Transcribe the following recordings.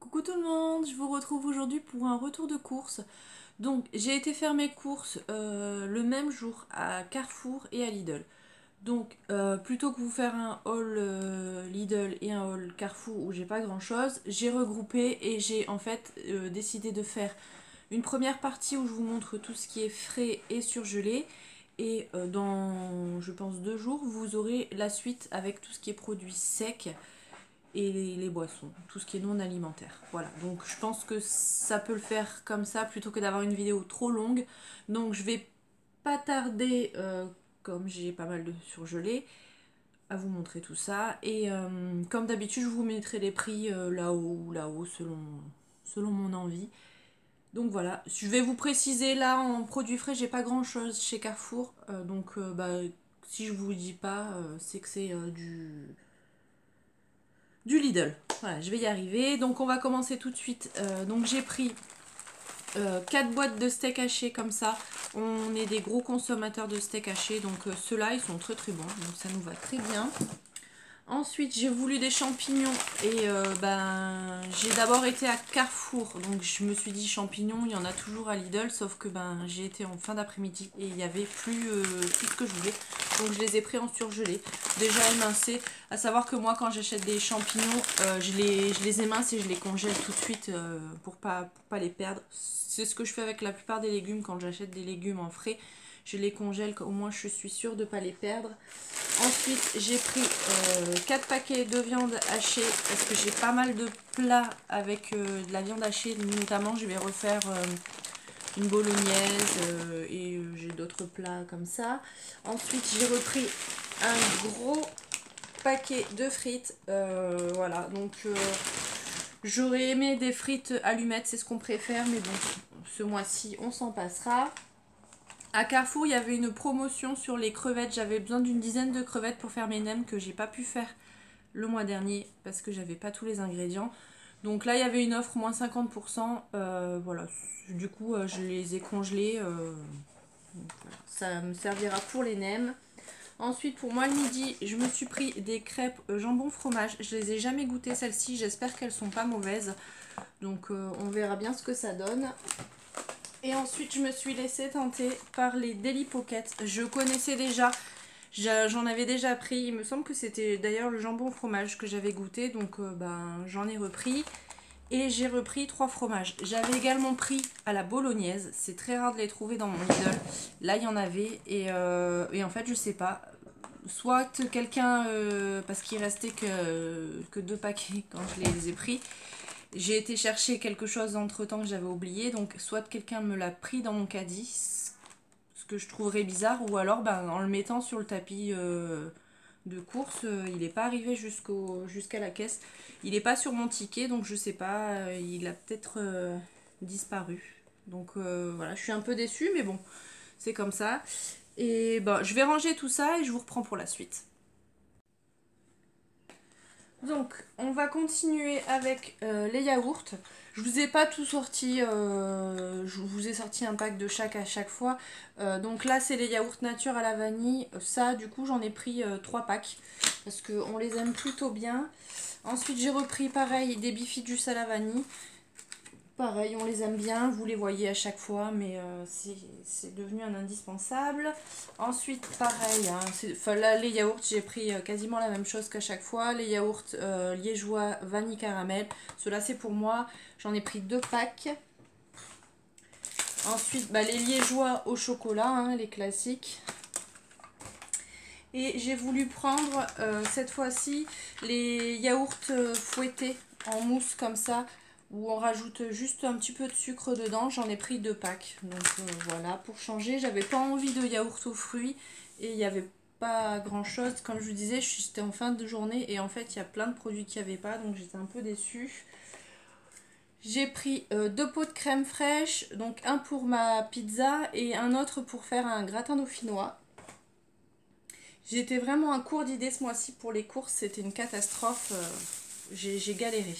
Coucou tout le monde, je vous retrouve aujourd'hui pour un retour de course. Donc j'ai été faire mes courses le même jour à Carrefour et à Lidl. Donc plutôt que vous faire un haul Lidl et un haul Carrefour où j'ai pas grand chose, j'ai regroupé et j'ai en fait décidé de faire une première partie où je vous montre tout ce qui est frais et surgelé. Et dans je pense 2 jours, vous aurez la suite avec tout ce qui est produits secs et les boissons, tout ce qui est non alimentaire. Voilà, donc je pense que ça peut le faire comme ça plutôt que d'avoir une vidéo trop longue. Donc je vais pas tarder, comme j'ai pas mal de surgelés, à vous montrer tout ça. Et comme d'habitude, je vous mettrai les prix là-haut ou là-haut selon mon envie. Donc voilà, je vais vous préciser là en produits frais, j'ai pas grand chose chez Carrefour. Bah, si je vous dis pas, c'est que c'est du Lidl. Voilà, je vais y arriver. Donc on va commencer tout de suite. Donc j'ai pris 4 boîtes de steak haché comme ça. On est des gros consommateurs de steak haché. Donc ceux-là, ils sont très très bons. Donc ça nous va très bien. Ensuite, j'ai voulu des champignons et j'ai d'abord été à Carrefour. Donc je me suis dit champignons, il y en a toujours à Lidl, sauf que j'ai été en fin d'après-midi et il n'y avait plus ce que je voulais. Donc je les ai pris en surgelé, déjà émincés. À savoir que moi, quand j'achète des champignons, je les émince et je les congèle tout de suite pour pas les perdre. C'est ce que je fais avec la plupart des légumes quand j'achète des légumes en frais. Je les congèle, au moins je suis sûre de ne pas les perdre. Ensuite, j'ai pris 4 paquets de viande hachée parce que j'ai pas mal de plats avec de la viande hachée. Notamment, je vais refaire une bolognaise et j'ai d'autres plats comme ça. Ensuite, j'ai repris un gros paquet de frites. Voilà, donc j'aurais aimé des frites allumettes, c'est ce qu'on préfère, mais bon, ce mois-ci, on s'en passera. À Carrefour, il y avait une promotion sur les crevettes. J'avais besoin d'une dizaine de crevettes pour faire mes nems que j'ai pas pu faire le mois dernier parce que j'avais pas tous les ingrédients. Donc là, il y avait une offre moins 50%. Voilà. Du coup, je les ai congelés. Donc voilà. Ça me servira pour les nems. Ensuite, pour moi, le midi, je me suis pris des crêpes jambon fromage. Je les ai jamais goûtées celles-ci. J'espère qu'elles sont pas mauvaises. Donc on verra bien ce que ça donne. Et ensuite, je me suis laissée tenter par les Deli Pocket. Je connaissais déjà, j'en avais déjà pris. Il me semble que c'était d'ailleurs le jambon au fromage que j'avais goûté. Donc, j'en ai repris. Et j'ai repris 3 fromages. J'avais également pris à la bolognaise. C'est très rare de les trouver dans mon Lidl. Là, il y en avait. Et en fait, je sais pas. Soit quelqu'un, parce qu'il restait que 2 paquets quand je les ai pris. J'ai été chercher quelque chose entre temps que j'avais oublié, donc soit quelqu'un me l'a pris dans mon caddie, ce que je trouverais bizarre, ou alors en le mettant sur le tapis de course, il n'est pas arrivé jusqu'à la caisse. Il n'est pas sur mon ticket, donc je sais pas, il a peut-être disparu. Donc voilà, je suis un peu déçue, mais bon, c'est comme ça. Et je vais ranger tout ça et je vous reprends pour la suite. Donc, on va continuer avec les yaourts. Je vous ai pas tout sorti, je vous ai sorti un pack de chaque à chaque fois. Donc là, c'est les yaourts nature à la vanille. Ça, du coup, j'en ai pris 3 packs parce qu'on les aime plutôt bien. Ensuite, j'ai repris pareil des Bifidus à la vanille. Pareil, on les aime bien, vous les voyez à chaque fois, mais c'est devenu un indispensable. Ensuite, pareil, hein, là, les yaourts, j'ai pris quasiment la même chose qu'à chaque fois. Les yaourts liégeois vanille caramel, ceux-là c'est pour moi, j'en ai pris 2 packs. Ensuite, les liégeois au chocolat, hein, les classiques. Et j'ai voulu prendre cette fois-ci les yaourts fouettés en mousse comme ça, où on rajoute juste un petit peu de sucre dedans. J'en ai pris 2 packs. Donc voilà, pour changer, j'avais pas envie de yaourt aux fruits et il n'y avait pas grand chose. Comme je vous disais, j'étais en fin de journée et en fait, il y a plein de produits qu'il n'y avait pas, donc j'étais un peu déçue. J'ai pris 2 pots de crème fraîche, donc un pour ma pizza et un autre pour faire un gratin dauphinois. J'ai été vraiment à court d'idées ce mois-ci pour les courses, c'était une catastrophe, j'ai galéré.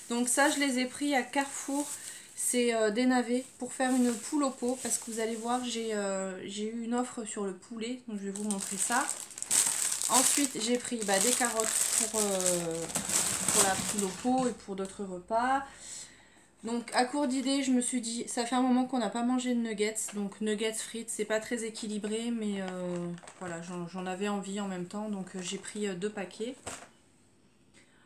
Donc ça, je les ai pris à Carrefour, c'est des navets pour faire une poule au pot, parce que vous allez voir, j'ai eu une offre sur le poulet, donc je vais vous montrer ça. Ensuite, j'ai pris des carottes pour la poule au pot et pour d'autres repas. Donc, à court d'idées, je me suis dit, ça fait un moment qu'on n'a pas mangé de nuggets. Donc, nuggets frites, c'est pas très équilibré, mais voilà, j'en avais envie en même temps. Donc, j'ai pris 2 paquets.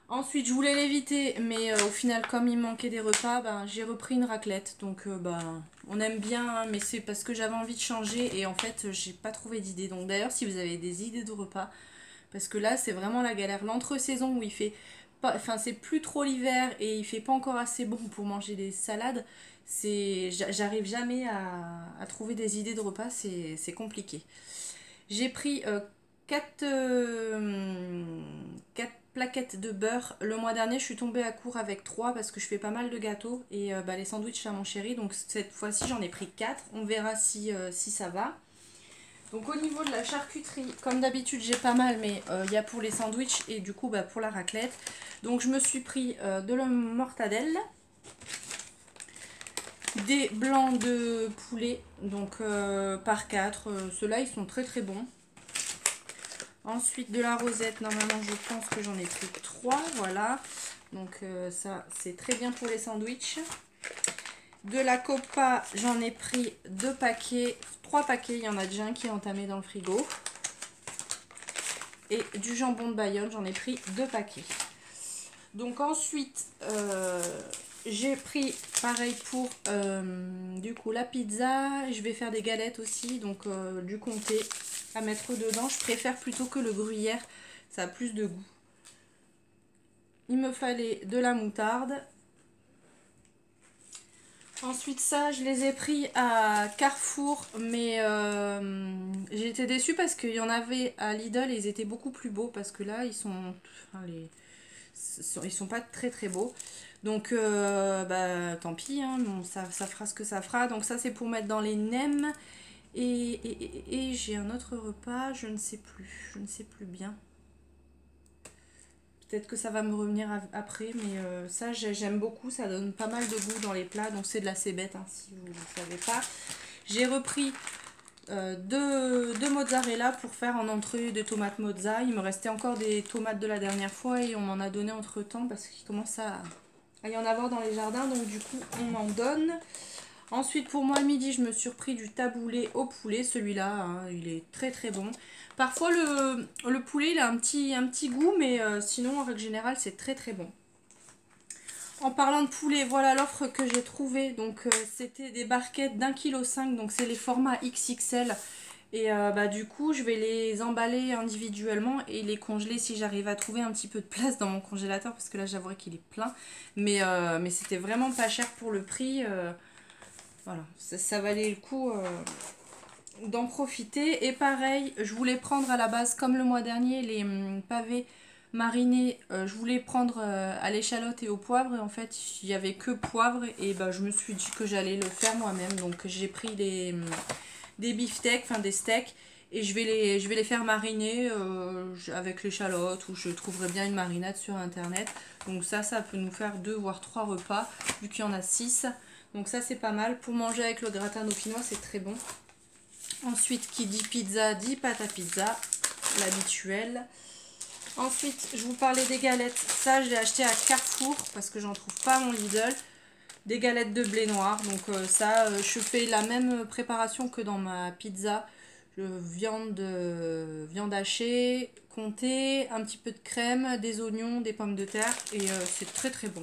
Ensuite, je voulais l'éviter, mais au final, comme il me manquait des repas, j'ai repris une raclette. Donc, on aime bien, hein, mais c'est parce que j'avais envie de changer et en fait, j'ai pas trouvé d'idée. Donc, d'ailleurs, si vous avez des idées de repas, parce que là, c'est vraiment la galère. L'entre-saison où il fait pas, enfin, c'est plus trop l'hiver et il fait pas encore assez bon pour manger des salades, j'arrive jamais à trouver des idées de repas, c'est compliqué. J'ai pris 4 plaquettes de beurre. Le mois dernier, je suis tombée à court avec 3 parce que je fais pas mal de gâteaux et les sandwichs à mon chéri. Donc cette fois-ci, j'en ai pris 4. On verra si ça va. Donc au niveau de la charcuterie, comme d'habitude, j'ai pas mal, mais il y a pour les sandwichs et du coup pour la raclette. Donc je me suis pris de la mortadelle, des blancs de poulet, donc par 4. Ceux-là, ils sont très très bons. Ensuite, de la rosette, normalement, je pense que j'en ai pris 3, voilà. Donc ça, c'est très bien pour les sandwichs. De la Copa, j'en ai pris 2 paquets, 3 paquets, il y en a déjà un qui est entamé dans le frigo. Et du jambon de Bayonne, j'en ai pris 2 paquets. Donc ensuite, j'ai pris pareil pour du coup la pizza. Je vais faire des galettes aussi, donc du comté à mettre dedans. Je préfère plutôt que le gruyère, ça a plus de goût. Il me fallait de la moutarde. Ensuite ça, je les ai pris à Carrefour, mais j'ai été déçue parce qu'il y en avait à Lidl et ils étaient beaucoup plus beaux parce que là, ils sont, enfin, ils sont pas très très beaux. Donc tant pis, hein, bon, ça fera ce que ça fera. Donc ça, c'est pour mettre dans les nems. Et j'ai un autre repas, je ne sais plus bien. Peut-être que ça va me revenir après, mais ça j'aime beaucoup, ça donne pas mal de goût dans les plats, donc c'est de la cébette, hein, si vous ne savez pas. J'ai repris deux mozzarella pour faire en entrée des tomates mozza. Il me restait encore des tomates de la dernière fois et on m'en a donné entre temps parce qu'il commence à y en avoir dans les jardins, donc du coup on m'en donne. Ensuite, pour moi, à midi, je me suis repris du taboulé au poulet. Celui-là, hein, il est très très bon. Parfois, le poulet, il a un petit goût, mais sinon, en règle générale, c'est très très bon. En parlant de poulet, voilà l'offre que j'ai trouvée. Donc, c'était des barquettes d'1,5 kg. Donc, c'est les formats XXL. Et du coup, je vais les emballer individuellement et les congeler si j'arrive à trouver un petit peu de place dans mon congélateur. Parce que là, j'avouerai qu'il est plein. Mais c'était vraiment pas cher pour le prix. Voilà, ça valait le coup d'en profiter. Et pareil, je voulais prendre à la base, comme le mois dernier, les pavés marinés. Je voulais prendre à l'échalote et au poivre. Et en fait, il n'y avait que poivre. Et je me suis dit que j'allais le faire moi-même. Donc j'ai pris des beefsteaks, enfin des steaks. Et je vais les faire mariner avec l'échalote. Ou je trouverai bien une marinade sur internet. Donc ça peut nous faire 2 voire 3 repas. Vu qu'il y en a 6. Donc ça c'est pas mal. Pour manger avec le gratin dauphinois, c'est très bon. Ensuite, qui dit pizza, dit pâte à pizza, l'habituel. Ensuite, je vous parlais des galettes. Ça, je l'ai acheté à Carrefour parce que j'en trouve pas à mon Lidl. Des galettes de blé noir. Donc je fais la même préparation que dans ma pizza. Viande hachée, comté, un petit peu de crème, des oignons, des pommes de terre. Et c'est très très bon.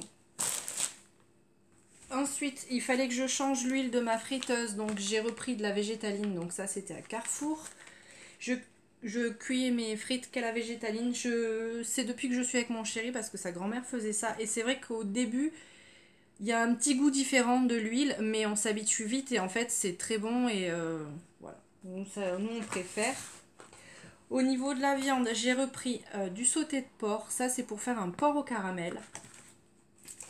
Ensuite, il fallait que je change l'huile de ma friteuse, donc j'ai repris de la végétaline, donc ça c'était à Carrefour. Je cuis mes frites qu'à la végétaline, c'est depuis que je suis avec mon chéri parce que sa grand-mère faisait ça. Et c'est vrai qu'au début, il y a un petit goût différent de l'huile, mais on s'habitue vite et en fait c'est très bon et voilà, nous on préfère. Au niveau de la viande, j'ai repris du sauté de porc, ça c'est pour faire un porc au caramel.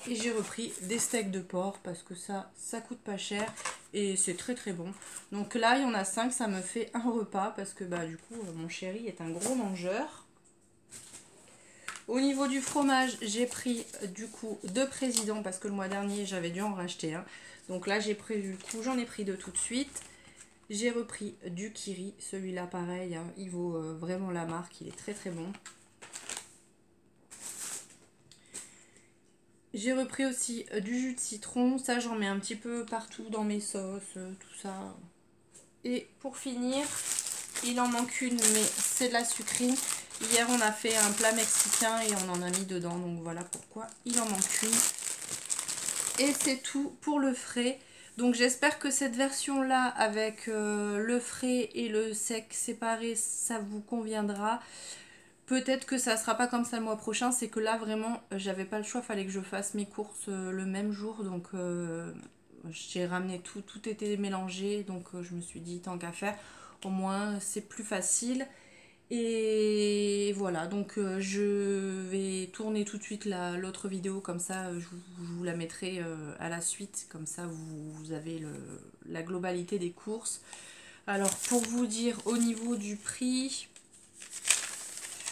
Et j'ai repris des steaks de porc parce que ça coûte pas cher et c'est très très bon. Donc là, il y en a 5, ça me fait un repas parce que du coup, mon chéri est un gros mangeur. Au niveau du fromage, j'ai pris du coup 2 présidents parce que le mois dernier, j'avais dû en racheter un. Donc là, j'en ai pris 2 tout de suite. J'ai repris du Kiri, celui-là pareil, hein, il vaut vraiment la marque, il est très très bon. J'ai repris aussi du jus de citron, ça j'en mets un petit peu partout dans mes sauces, tout ça. Et pour finir, il en manque une, mais c'est de la sucrine. Hier on a fait un plat mexicain et on en a mis dedans, donc voilà pourquoi il en manque une. Et c'est tout pour le frais. Donc j'espère que cette version là avec le frais et le sec séparé, ça vous conviendra. Peut-être que ça sera pas comme ça le mois prochain, c'est que là vraiment j'avais pas le choix, fallait que je fasse mes courses le même jour, donc j'ai ramené tout, tout était mélangé, donc je me suis dit tant qu'à faire, au moins c'est plus facile. Et voilà, donc je vais tourner tout de suite l'autre vidéo, comme ça je vous la mettrai à la suite, comme ça vous avez la globalité des courses. Alors pour vous dire au niveau du prix,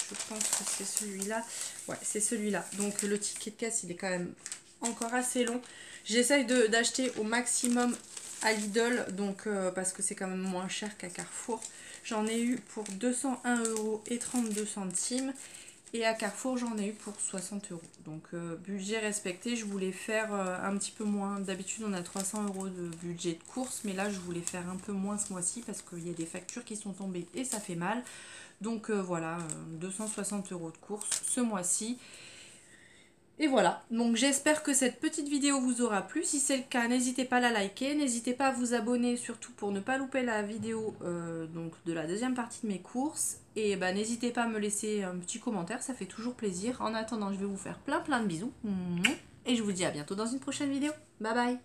je pense que c'est celui-là. Ouais, c'est celui-là. Donc le ticket de caisse, il est quand même encore assez long. J'essaye d'acheter au maximum à Lidl, donc parce que c'est quand même moins cher qu'à Carrefour. J'en ai eu pour 201,32 €. Et à Carrefour, j'en ai eu pour 60 €. Donc budget respecté, je voulais faire un petit peu moins. D'habitude, on a 300 € de budget de course, mais là, je voulais faire un peu moins ce mois-ci parce qu'il y a des factures qui sont tombées et ça fait mal. Donc voilà, 260 € de course ce mois-ci. Et voilà, donc j'espère que cette petite vidéo vous aura plu. Si c'est le cas, n'hésitez pas à la liker, n'hésitez pas à vous abonner surtout pour ne pas louper la vidéo donc de la deuxième partie de mes courses. Et bah, n'hésitez pas à me laisser un petit commentaire, ça fait toujours plaisir. En attendant, je vais vous faire plein de bisous. Et je vous dis à bientôt dans une prochaine vidéo. Bye bye.